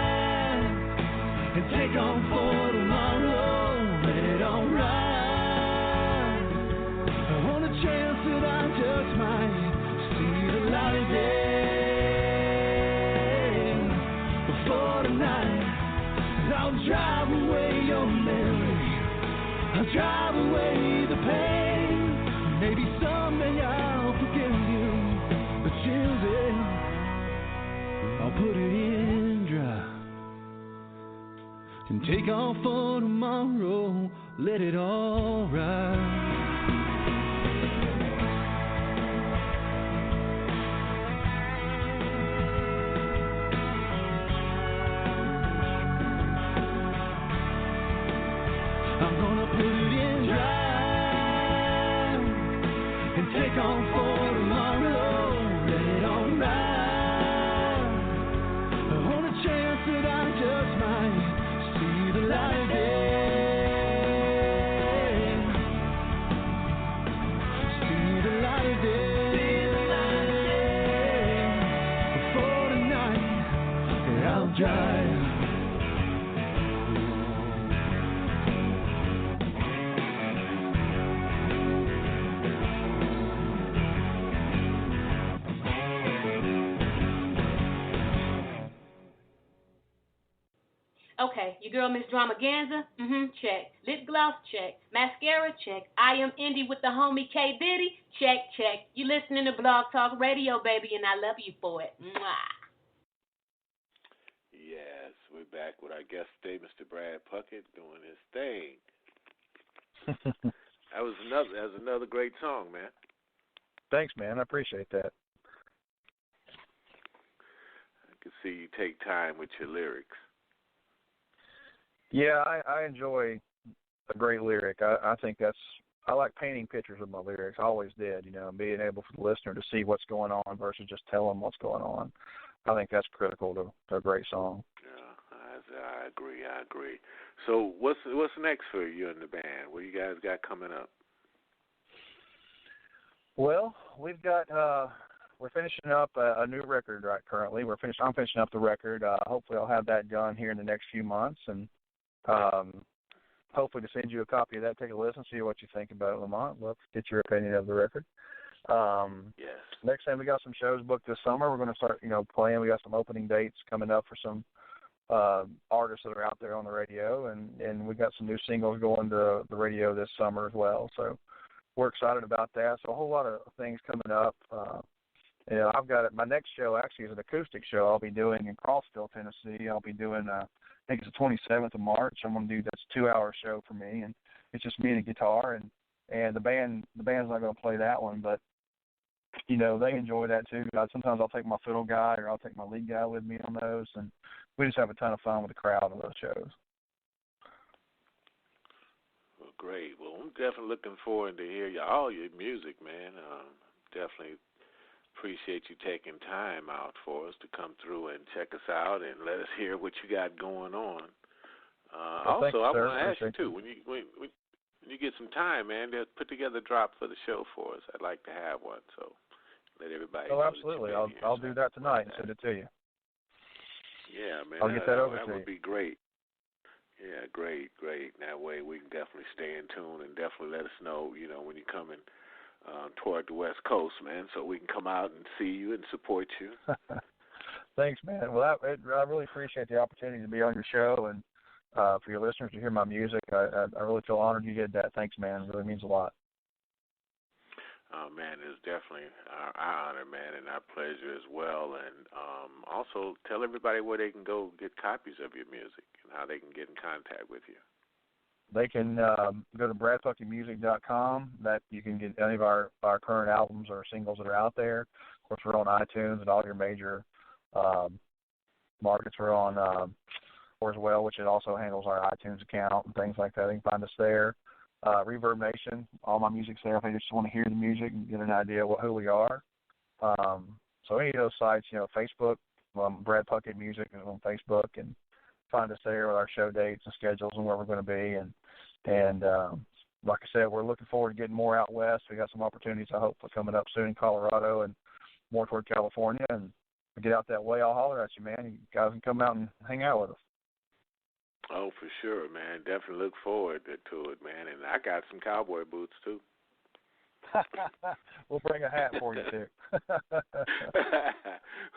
and take on for tomorrow. Let it all ride. I want a chance that I just might see the light of day. Before tonight, I'll drive away your memory. I'll drive away the pain. Maybe someday I'll forgive you, but till then, I'll put it in dry and take off for tomorrow. Let it all ride. I'm gonna put it in drive and take on for tomorrow. Let it all ride. I want a chance that I just might see the light of day. See the light of day. Before tonight, I'll drive. Okay, your girl Miss Dramaganza, check. Lip gloss, check. Mascara, check. I am Indie with the homie K Diddy, check. You listening to Blog Talk Radio, baby, and I love you for it. Mwah. Yes, we're back with our guest today, Mr. Brad Puckett, doing his thing. That was another great song, man. Thanks, man. I appreciate that. I can see you take time with your lyrics. Yeah, I enjoy a great lyric. I think I like painting pictures with my lyrics. I always did, being able for the listener to see what's going on versus just tell them what's going on. I think that's critical to a great song. Yeah, I agree. So what's next for you and the band? What you guys got coming up? Well, we've got we're finishing up a new record right currently. I'm finishing up the record. Hopefully I'll have that done here in the next few months, and hopefully to send you a copy of that. Take a listen, see what you think about it, Lamont. Love to get your opinion of the record. Yes. Next time we got some shows booked this summer. We're going to start, playing. We got some opening dates coming up for some artists that are out there on the radio, and we got some new singles going to the radio this summer as well. So we're excited about that. So a whole lot of things coming up. I've got my next show actually is an acoustic show I'll be doing in Crossville, Tennessee. I'll be doing, I think it's the 27th of March. I'm going to do that's a 2-hour show for me, and it's just me and a guitar, and the band's not going to play that one, but they enjoy that too. Sometimes I'll take my fiddle guy or I'll take my lead guy with me on those, and we just have a ton of fun with the crowd on those shows. Well, great. Well, I'm definitely looking forward to hear all your music, man. Definitely appreciate you taking time out for us to come through and check us out and let us hear what you got going on. Also, I want to ask you too, when you get some time, man, to put together a drop for the show for us. I'd like to have one, so let everybody know. Oh, absolutely. I'll do that tonight and send it to you. Yeah, man. I'll get that over to you. That would be great. Yeah, great. That way we can definitely stay in tune and definitely let us know, when you're coming toward the West Coast, man, so we can come out and see you and support you. Thanks, man. Well, I really appreciate the opportunity to be on your show, and for your listeners to hear my music. I really feel honored you did that. Thanks, man. It really means a lot. Oh, man, it's definitely our honor, man, and our pleasure as well. And also tell everybody where they can go get copies of your music and how they can get in contact with you. They can go to bradpuckettmusic.com. That you can get any of our current albums or singles that are out there. Of course, we're on iTunes and all your major markets. We're on as well, which it also handles our iTunes account and things like that. They can find us there. Reverb Nation, all my music's there if they just want to hear the music and get an idea of who we are. So any of those sites, Facebook, Brad Puckett Music is on Facebook, and find us there with our show dates and schedules and where we're going to be. And like I said, we're looking forward to getting more out west. We got some opportunities, I hope, for coming up soon in Colorado and more toward California. And if we get out that way, I'll holler at you, man. You guys can come out and hang out with us. Oh, for sure, man. Definitely look forward to it, man. And I got some cowboy boots, too. We'll bring a hat for you, too.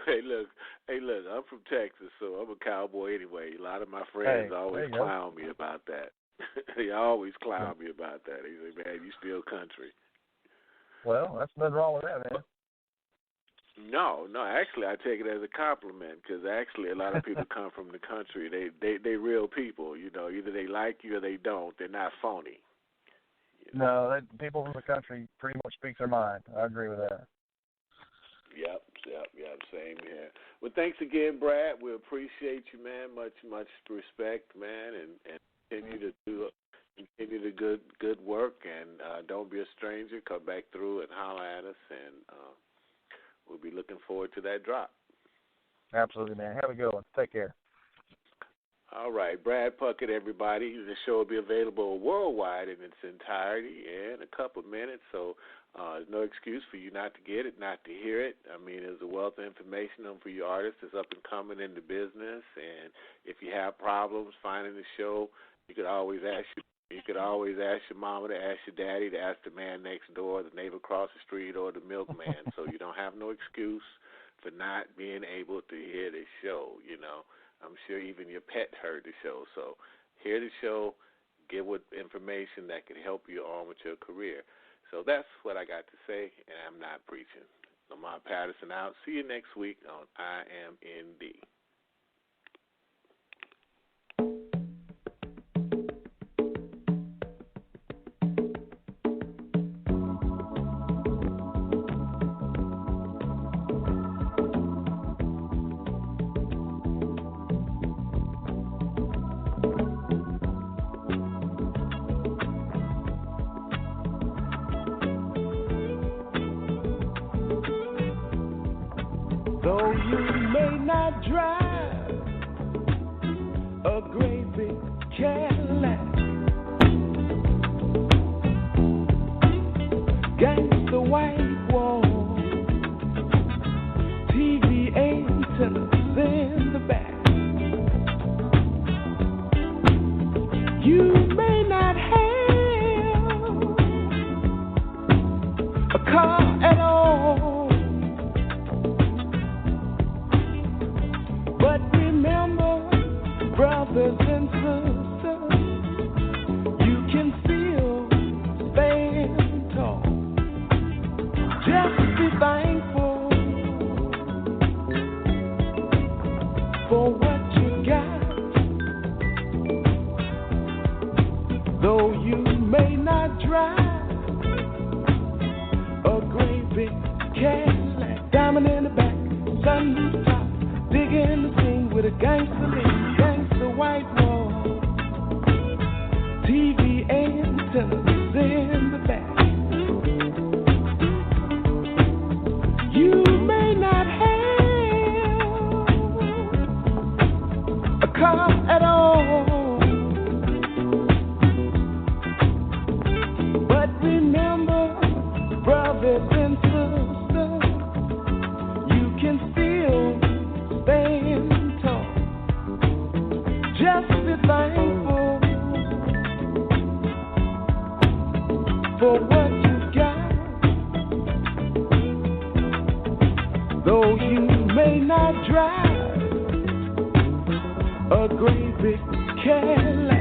Hey, look, I'm from Texas, so I'm a cowboy anyway. A lot of my friends always clown me about that. They always clown me about that. They say, man, you still country. Well, that's nothing wrong with that, man. No, actually, I take it as a compliment because actually a lot of people come from the country. They real people, Either they like you or they don't. They're not phony. No, people from the country pretty much speak their mind. I agree with that. Yep, same here. Well, thanks again, Brad. We appreciate you, man. Much respect, man, and continue the good work. And don't be a stranger. Come back through and holler at us, and we'll be looking forward to that drop. Absolutely, man. Have a good one. Take care. All right, Brad Puckett, everybody. The show will be available worldwide in its entirety in a couple of minutes, so there's no excuse for you not to get it, not to hear it. I mean, there's a wealth of information for you artists that's up and coming in the business, and if you have problems finding the show, you could always ask your mama to ask your daddy to ask the man next door, the neighbor across the street, or the milkman. So you don't have no excuse for not being able to hear the show, I'm sure even your pet heard the show. So hear the show, get what information that can help you on with your career. So that's what I got to say, and I'm not preaching. Lamont Patterson out. See you next week on I Am ND. Though you may not drive a great big Cadillac, gangsta white wall, TV antennas in the back. You may not car at all. But remember, brothers and sisters, you can still stand tall. Just be thankful for what you got. Though you may not drive a great big Cadillac, diamond in the back, sunroof top, digging the scene with a gangster lean, gangster white wall, TV antennas in the back. You may not have a car at all. Brothers and sisters, you can still stand tall. Just be thankful for what you got. Though you may not drive a great big Cadillac,